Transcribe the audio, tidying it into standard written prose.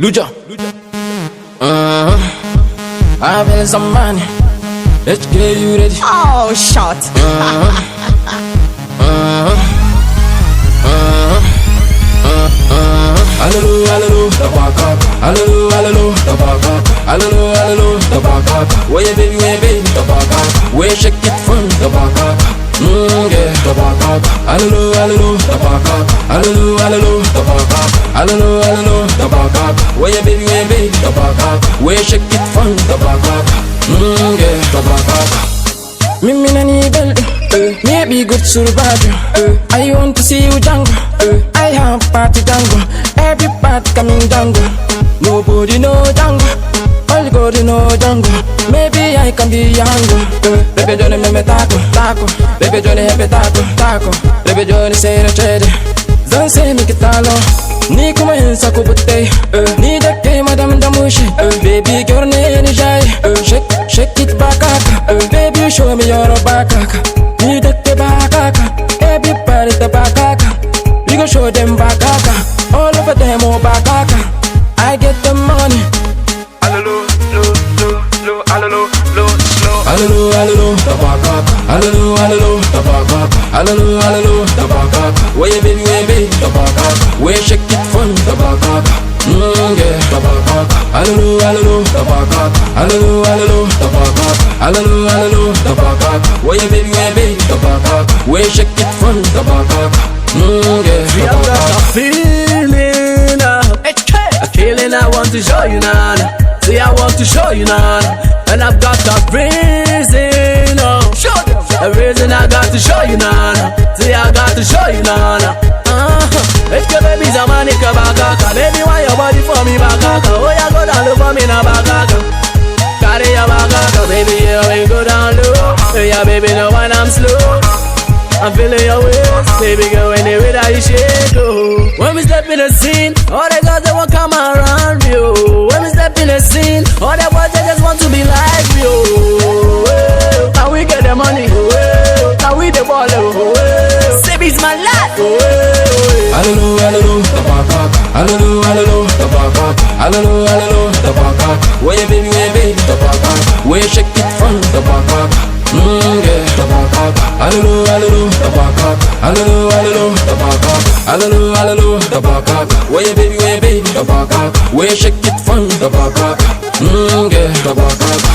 Luja. I feel some money. Let's get you ready. Oh, shot. Hallelujah, hallelujah, the back up. Hallelujah, hallelujah, the back up. Hallelujah, hallelujah, the back up. Where you baby, the back up. Where shake it from the back up. Yeah, the back up. Hallelujah, hallelujah, the back up. Hallelujah, hallelujah, the back up. Hallelujah, hallelujah, the back up. Where you baby, the back up. Where shake it from the back up. Yeah, the back up. Me na need build. Me be good survivor. I want to see you jungle. I have party jungle. Every part coming jungle. Nobody know jungle. All go to know jungle. Maybe I can be jungle. Baby Johnny me taco, taco. Baby Johnny happy taco, taco. Baby Johnny say the trade. Don't say me kitalo. Ni kuma insa kubute. Ni da ke madam da mushi. Baby girl ne ni jai. Shake, shake it back up. Baby show me your back up. Ni da ke back up. Everybody the back up. We gon' show them back up. All over them all back up. I get the money. Hallelujah, hallelujah, the back up. Hallelujah, hallelujah, the back up. Hallelujah, hallelujah, the back up. Where you baby, the back up. Where shake it from the back up. Yeah, the back up. Hallelujah, hallelujah, the back up. Hallelujah, hallelujah, the back up. Hallelujah, hallelujah, the back up. Where you baby, the back up. Where shake it from the back up. Yeah, the back up. Feeling a feeling I want to show you now. See, I want to show you now. And I've got a reason, a reason I got to show you now. See, I got to show you now. It's your baby's a man, it's a bagaka. Baby, why your body for me bagaka? Oh, yeah, go down low for me na bagaka. Carry your bagaka, baby, yeah, we go down low. Yeah, baby, no when I'm slow. I'm feeling your waist, baby girl, when the way that you shake, oh. When we step in the scene, all the girls they won't come around me, oh. When we step in the scene, all the boys they just want to be like me, oh. How we get the money, oh. How we the ball, oh. Sebi's my life, oh. Hallelujah, hallelujah, the back up. Hallelujah, hallelujah, the back up. Hallelujah, hallelujah, the back up. Where you baby, the back up. Where you shake it from the back up. Yeah, the back up. Hallelujah, hallelujah, the back up. Hallelujah, hallelujah, the back up. Hallelujah, hallelujah, the back up. Where you baby, the back up. Where you shake it from the back up. Yeah, the back up.